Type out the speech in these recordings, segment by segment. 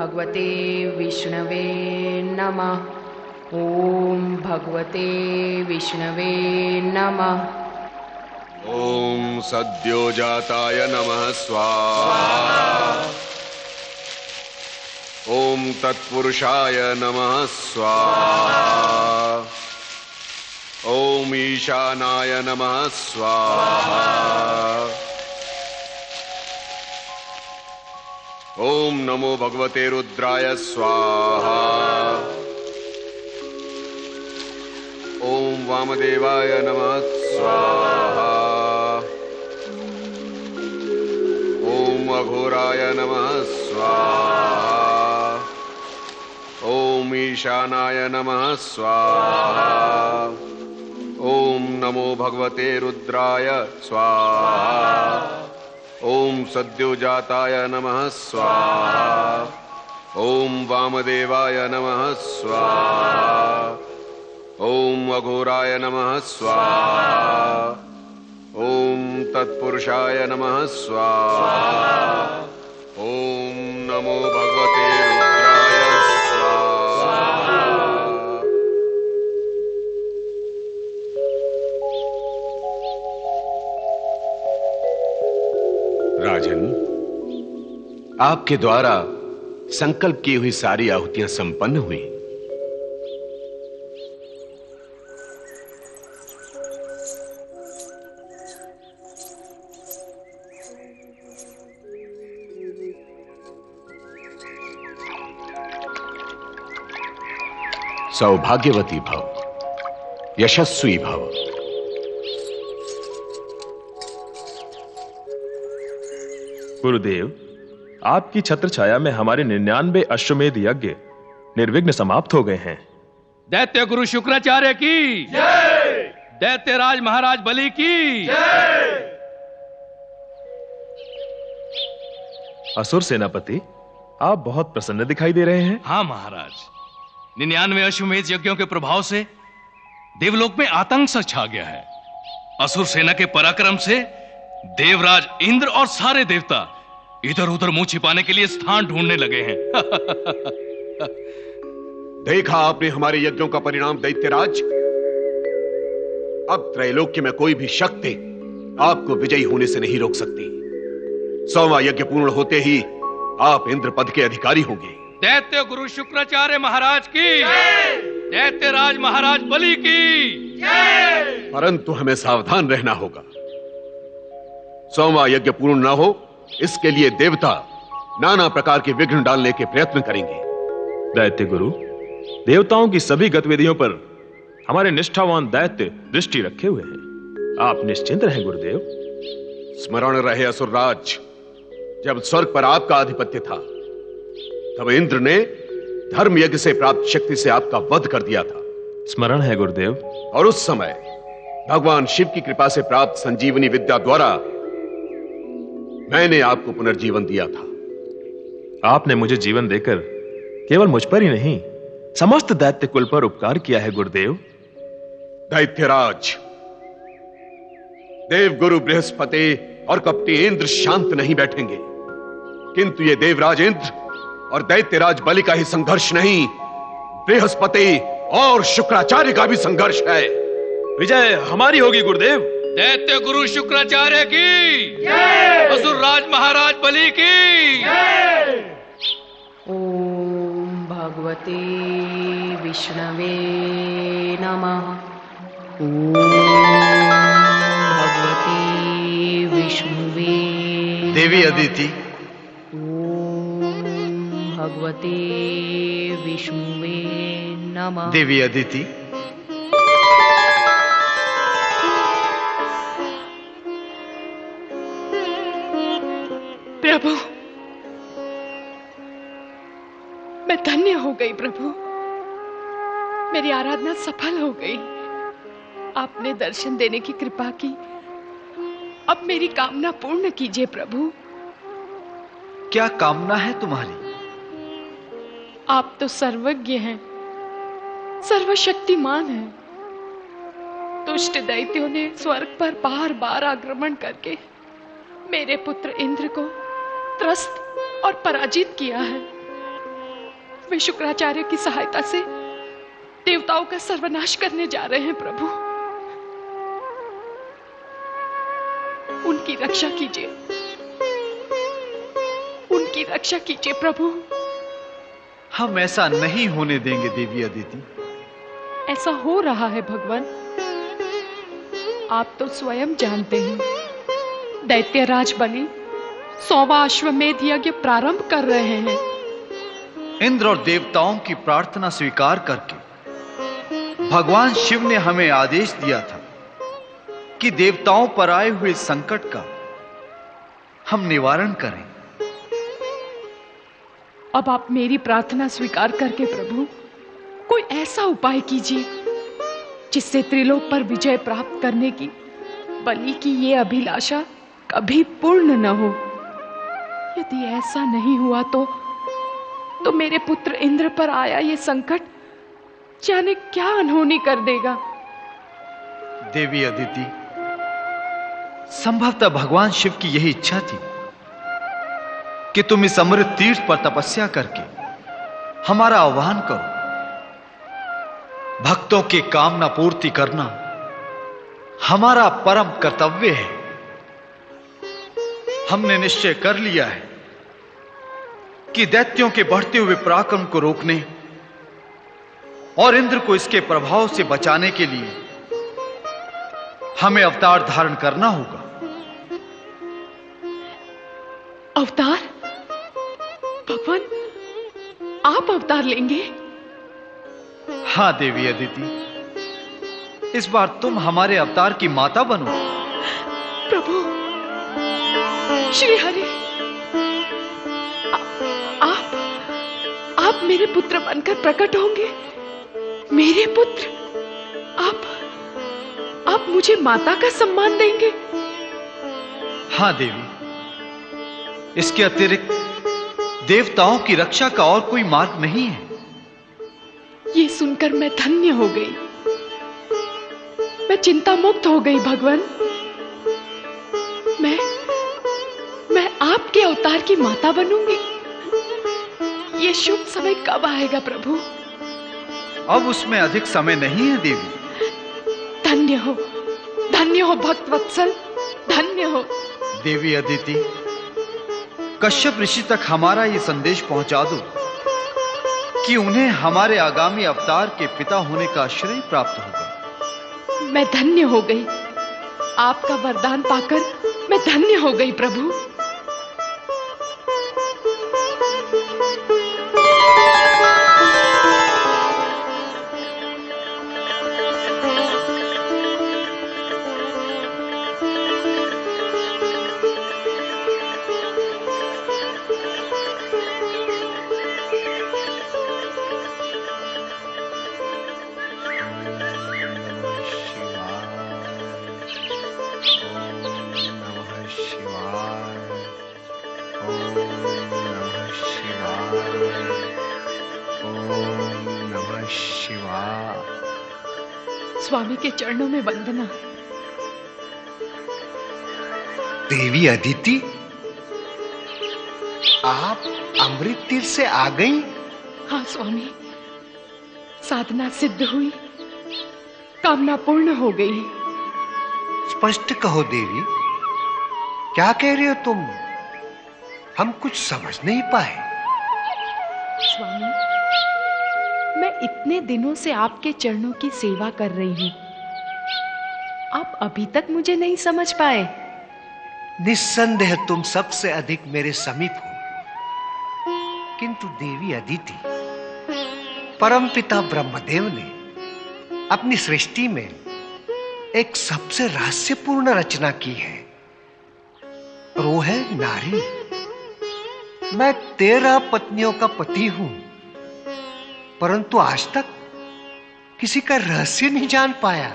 भगवते विष्णवे नमः। ओम भगवते विष्णवे नमः। ओम सद्योजाताय नमः स्वाहा। ओम तत्पुरुषाय नमः स्वाहा। ओम ईशानाय नमः स्वाहा। ओम नमो भगवते रुद्राय स्वाहा। ओम वामदेवाय नमः स्वाहा। ओम अघोराय नमः स्वाहा। ओम ईशानाय नमः स्वाहा। ओम नमो भगवते रुद्राय स्वाहा। ओम सद्योजाताय नमः स्वाहा। ओम वामदेवाय नमः स्वाहा। ओम अघोराय नमः स्वाहा। ओम तत्पुरुषाय नमः स्वाहा। ओम नमो भगवते रुद्राय स्वाहा। राजन, आपके द्वारा संकल्प की हुई सारी आहुतियां संपन्न हुई। सौभाग्यवती भव, यशस्वी भव। गुरुदेव, आपकी छत्र छाया में हमारे 99 अश्वमेध यज्ञ निर्विघ्न समाप्त हो गए हैं। दैत्य गुरु शुक्राचार्य की जय। दैत्य राज महाराज बलि की जय। असुर सेनापति, आप बहुत प्रसन्न दिखाई दे रहे हैं। हाँ महाराज, 99 अश्वमेध यज्ञों के प्रभाव से देवलोक में आतंक सा छा गया है। असुर सेना के पराक्रम से देवराज इंद्र और सारे देवता इधर उधर मुंह छिपाने के लिए स्थान ढूंढने लगे हैं। देखा आपने हमारे यज्ञों का परिणाम दैत्यराज। अब त्रैलोक्य में कोई भी शक्ति आपको विजयी होने से नहीं रोक सकती। 100वां यज्ञ पूर्ण होते ही आप इंद्र पद के अधिकारी होंगे। दैत्य गुरु शुक्राचार्य महाराज की जय। दैत्य राज महाराज बलि की जय। परंतु हमें सावधान रहना होगा। 100वां यज्ञ पूर्ण न हो, इसके लिए देवता नाना प्रकार के विघ्न डालने के प्रयत्न करेंगे। दैत्य गुरु, देवताओं की सभी गतिविधियों पर हमारे निष्ठावान दैत्य दृष्टि रखे हुए हैं। आप निश्चिंत रहें गुरुदेव। स्मरण रहे असुरराज, जब स्वर्ग पर आपका आधिपत्य था तब इंद्र ने धर्म यज्ञ से प्राप्त शक्ति से आपका वध कर दिया था। स्मरण है गुरुदेव। और उस समय भगवान शिव की कृपा से प्राप्त संजीवनी विद्या द्वारा मैंने आपको पुनर्जीवन दिया था। आपने मुझे जीवन देकर केवल मुझ पर ही नहीं, समस्त दैत्य कुल पर उपकार किया है गुरुदेव। दैत्यराज, देव गुरु बृहस्पति और कपटी इंद्र शांत नहीं बैठेंगे, किंतु ये देवराज इंद्र और दैत्यराज बलि का ही संघर्ष नहीं, बृहस्पति और शुक्राचार्य का भी संघर्ष है। विजय हमारी होगी गुरुदेव। दैत्य गुरु शुक्राचार्य की जय। असुर राज महाराज बलि की जय। ओम भगवते विष्णवे नमः। ओम भगवते विष्णवे देवी अदिति। ओम भगवते विष्णवे नमः। देवी अदिति। प्रभु, मैं धन्य हो गई प्रभु। मेरी आराधना सफल हो गई। आपने दर्शन देने की कृपा की। अब मेरी कामना पूर्ण कीजिए प्रभु। क्या कामना है तुम्हारी? आप तो सर्वज्ञ हैं, सर्वशक्तिमान हैं। दुष्ट दैत्यों ने स्वर्ग पर बार बार आक्रमण करके मेरे पुत्र इंद्र को त्रस्त और पराजित किया है। वे शुक्राचार्य की सहायता से देवताओं का सर्वनाश करने जा रहे हैं प्रभु। उनकी रक्षा कीजिए, उनकी रक्षा कीजिए प्रभु। हम ऐसा नहीं होने देंगे देवी अदिति। ऐसा हो रहा है भगवान, आप तो स्वयं जानते हैं। दैत्यराज बलि 100वां अश्वमेध यज्ञ प्रारंभ कर रहे हैं। इंद्र और देवताओं की प्रार्थना स्वीकार करके भगवान शिव ने हमें आदेश दिया था कि देवताओं पर आए हुए संकट का हम निवारण करें। अब आप मेरी प्रार्थना स्वीकार करके प्रभु कोई ऐसा उपाय कीजिए जिससे त्रिलोक पर विजय प्राप्त करने की बलि की ये अभिलाषा कभी पूर्ण न हो। यदि ऐसा नहीं हुआ तो मेरे पुत्र इंद्र पर आया ये संकट जाने क्या अनहोनी कर देगा। देवी अदिति, संभवतः भगवान शिव की यही इच्छा थी कि तुम इस अमृत तीर्थ पर तपस्या करके हमारा आह्वान करो। भक्तों की कामना पूर्ति करना हमारा परम कर्तव्य है। हमने निश्चय कर लिया है कि दैत्यों के बढ़ते हुए पराक्रम को रोकने और इंद्र को इसके प्रभाव से बचाने के लिए हमें अवतार धारण करना होगा। अवतार? भगवान, आप अवतार लेंगे? हां देवी अदिति, इस बार तुम हमारे अवतार की माता बनो। प्रभु श्री हरि, आप मेरे पुत्र बनकर प्रकट होंगे। मेरे पुत्र, आप मुझे माता का सम्मान देंगे। हां देवी, इसके अतिरिक्त देवताओं की रक्षा का और कोई मार्ग नहीं है। ये सुनकर मैं धन्य हो गई, मैं चिंता मुक्त हो गई भगवान। मैं आपके अवतार की माता बनूंगी। ये शुभ समय कब आएगा प्रभु? अब उसमें अधिक समय नहीं है देवी। धन्य हो भक्त वत्सल, धन्य हो। देवी अदिति, कश्यप ऋषि तक हमारा ये संदेश पहुंचा दो कि उन्हें हमारे आगामी अवतार के पिता होने का श्रेय प्राप्त होगा। मैं धन्य हो गई, आपका वरदान पाकर मैं धन्य हो गई प्रभु। स्वामी के चरणों में वंदना। देवी अदिति, आप अमृत तीर्थ से आ गई? हाँ स्वामी, साधना सिद्ध हुई, कामना पूर्ण हो गई। स्पष्ट कहो देवी, क्या कह रहे हो तुम? हम कुछ समझ नहीं पाए। स्वामी, मैं इतने दिनों से आपके चरणों की सेवा कर रही हूं, आप अभी तक मुझे नहीं समझ पाए। निस्संदेह तुम सबसे अधिक मेरे समीप हो, किंतु देवी अदिति, परमपिता ब्रह्मदेव ने अपनी सृष्टि में एक सबसे रहस्यपूर्ण रचना की है, और वो है नारी। मैं 13 पत्नियों का पति हूं, परंतु आज तक किसी का रहस्य नहीं जान पाया।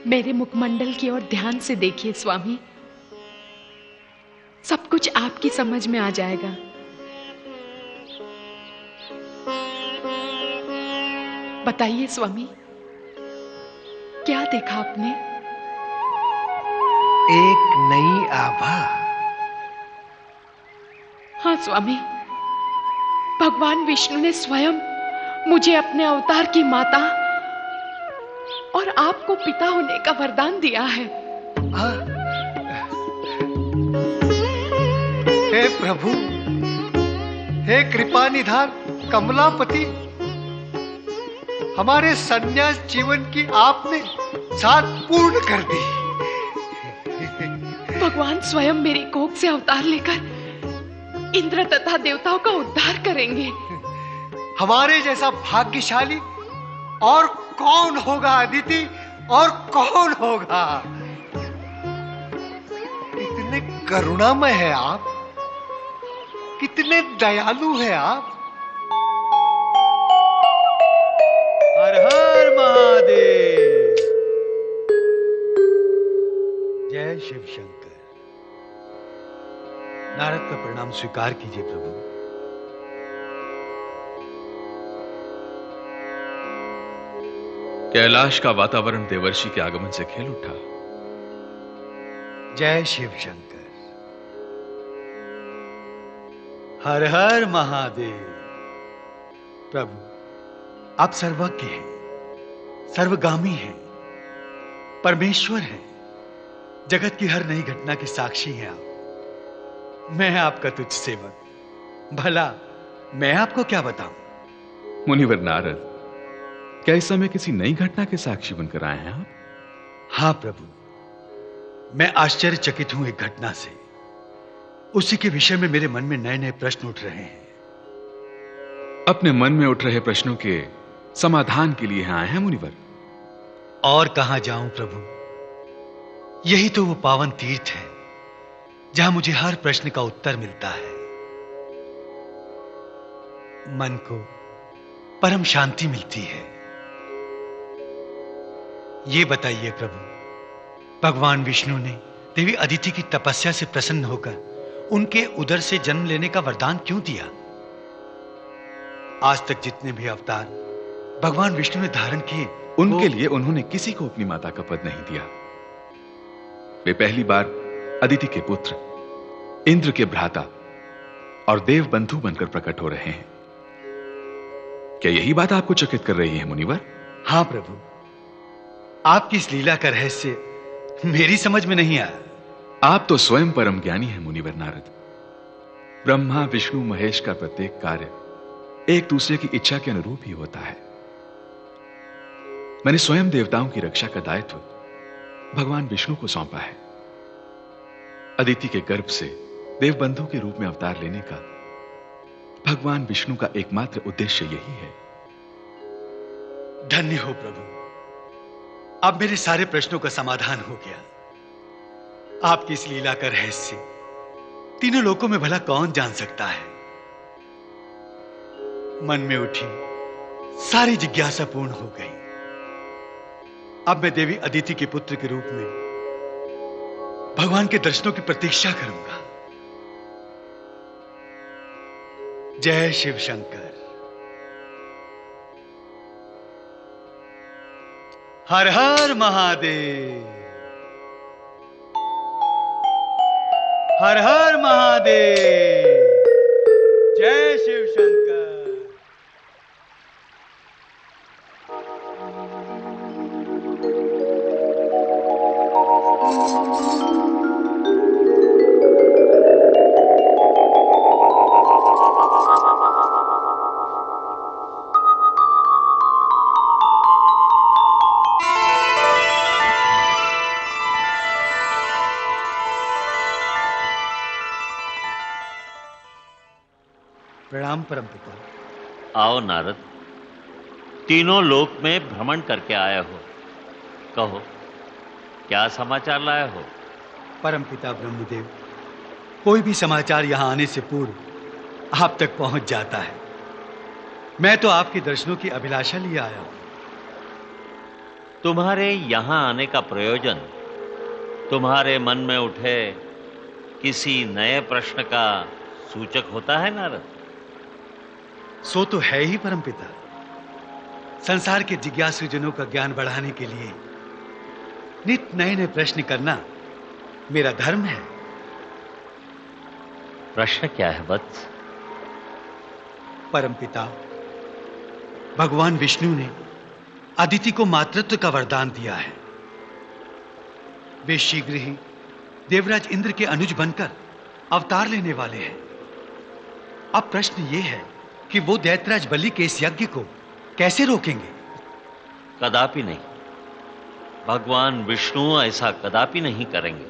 मेरे मुखमंडल की ओर ध्यान से देखिए स्वामी, सब कुछ आपकी समझ में आ जाएगा। बताइए स्वामी, क्या देखा आपने? एक नई आभा। हाँ स्वामी, भगवान विष्णु ने स्वयं मुझे अपने अवतार की माता और आपको पिता होने का वरदान दिया है। हे प्रभु, हे कृपा निधान कमलापति, हमारे संन्यास जीवन की आपने साथ पूर्ण कर दी। भगवान स्वयं मेरी कोख से अवतार लेकर इंद्र तथा देवताओं का उद्धार करेंगे। हमारे जैसा भाग्यशाली और कौन होगा अदिति, और कौन होगा? कितने करुणामय है आप, कितने दयालु है आप। हर हर महादेव। जय शिव शंकर। नारद का प्रणाम स्वीकार कीजिए प्रभु। कैलाश का वातावरण देवर्षि के आगमन से खेल उठा। जय शिव शंकर। हर हर महादेव। प्रभु, आप सर्वज्ञ हैं, सर्वगामी हैं, परमेश्वर हैं, जगत की हर नई घटना के साक्षी हैं आप। मैं आपका तुच्छ सेवक, भला मैं आपको क्या बताऊं? मुनिवर नारद, क्या इस समय किसी नई घटना के साक्षी बनकर आए हैं आप? हां प्रभु, मैं आश्चर्यचकित हूं एक घटना से। उसी के विषय में मेरे मन में नए नए प्रश्न उठ रहे हैं। अपने मन में उठ रहे प्रश्नों के समाधान के लिए आए हैं मुनिवर? और कहां जाऊं प्रभु, यही तो वो पावन तीर्थ है जहां मुझे हर प्रश्न का उत्तर मिलता है। मन को परम शांति मिलती है। ये बताइए प्रभु, भगवान विष्णु ने देवी अदिति की तपस्या से प्रसन्न होकर उनके उदर से जन्म लेने का वरदान क्यों दिया? आज तक जितने भी अवतार भगवान विष्णु ने धारण किए, उनके लिए उन्होंने किसी को अपनी माता का पद नहीं दिया। वे पहली बार अदिति के पुत्र, इंद्र के भ्राता और देव बंधु बनकर प्रकट हो रहे हैं। क्या यही बात आपको चकित कर रही है मुनिवर? हां प्रभु, आपकी इस लीला का रहस्य मेरी समझ में नहीं आया। आप तो स्वयं परम ज्ञानी हैं मुनिवर नारद। ब्रह्मा, विष्णु, महेश का प्रत्येक कार्य एक दूसरे की इच्छा के अनुरूप ही होता है। मैंने स्वयं देवताओं की रक्षा का दायित्व भगवान विष्णु को सौंपा है। अदिति के गर्भ से देवबंधु के रूप में अवतार लेने का भगवान विष्णु का एकमात्र उद्देश्य यही है। धन्य हो प्रभु, अब मेरे सारे प्रश्नों का समाधान हो गया। आपकी इस लीला का रहस्य तीनों लोकों में भला कौन जान सकता है? मन में उठी सारी जिज्ञासा पूर्ण हो गई। अब मैं देवी अदिति के पुत्र के रूप में भगवान के दर्शनों की प्रतीक्षा करूंगा। जय शिव शंकर। हर हर महादेव। हर हर महादेव। जय शिव शंकर। प्रणाम परमपिता। आओ नारद, तीनों लोक में भ्रमण करके आए हो, कहो क्या समाचार लाए हो? परमपिता ब्रह्मदेव, कोई भी समाचार यहां आने से पूर्व आप तक पहुंच जाता है। मैं तो आपके दर्शनों की अभिलाषा लिए आया हूं। तुम्हारे यहां आने का प्रयोजन तुम्हारे मन में उठे किसी नए प्रश्न का सूचक होता है नारद? सो तो है ही परमपिता। संसार के जिज्ञासु जनों का ज्ञान बढ़ाने के लिए नित नए नए प्रश्न करना मेरा धर्म है। प्रश्न क्या है वत्स? परमपिता, भगवान विष्णु ने अदिति को मातृत्व का वरदान दिया है। वे शीघ्र ही देवराज इंद्र के अनुज बनकर अवतार लेने वाले हैं। अब प्रश्न यह है कि वो दैत्यराज बलि के इस यज्ञ को कैसे रोकेंगे? कदापि नहीं। भगवान विष्णु ऐसा कदापि नहीं करेंगे।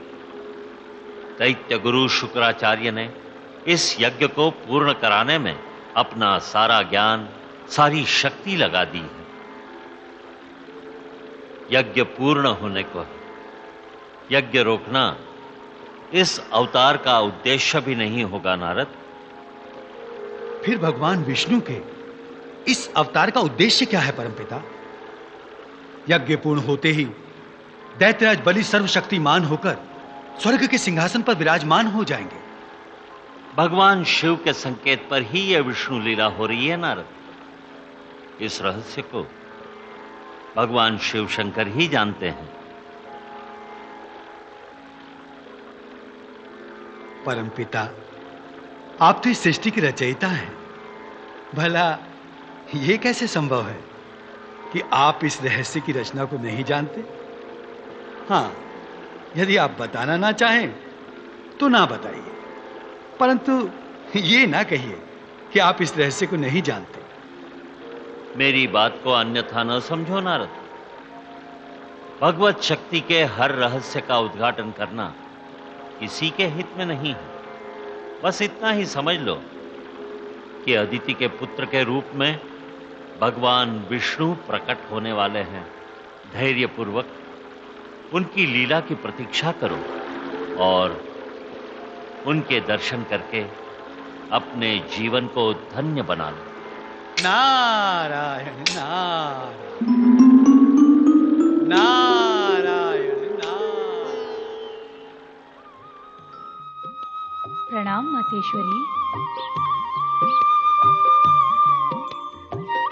दैत्य गुरु शुक्राचार्य ने इस यज्ञ को पूर्ण कराने में अपना सारा ज्ञान, सारी शक्ति लगा दी है। यज्ञ पूर्ण होने को है। यज्ञ रोकना इस अवतार का उद्देश्य भी नहीं होगा नारद। फिर भगवान विष्णु के इस अवतार का उद्देश्य क्या है परमपिता? यज्ञ पूर्ण होते ही दैत्यराज बलि सर्वशक्तिमान होकर स्वर्ग के सिंहासन पर विराजमान हो जाएंगे। भगवान शिव के संकेत पर ही यह विष्णु लीला हो रही है नारद। इस रहस्य को भगवान शिव शंकर ही जानते हैं। परमपिता, आप तो इस सृष्टि के रचयिता हैं। भला यह कैसे संभव है कि आप इस रहस्य की रचना को नहीं जानते? हां, यदि आप बताना ना चाहें तो ना बताइए, परंतु ये ना कहिए कि आप इस रहस्य को नहीं जानते। मेरी बात को अन्यथा न समझो नारद। भगवत शक्ति के हर रहस्य का उद्घाटन करना किसी के हित में नहीं है। बस इतना ही समझ लो कि अदिति के पुत्र के रूप में भगवान विष्णु प्रकट होने वाले हैं। धैर्यपूर्वक उनकी लीला की प्रतीक्षा करो और उनके दर्शन करके अपने जीवन को धन्य बना लो। नारायण नारायण नारायण नारायण। प्रणाम मातेश्वरी।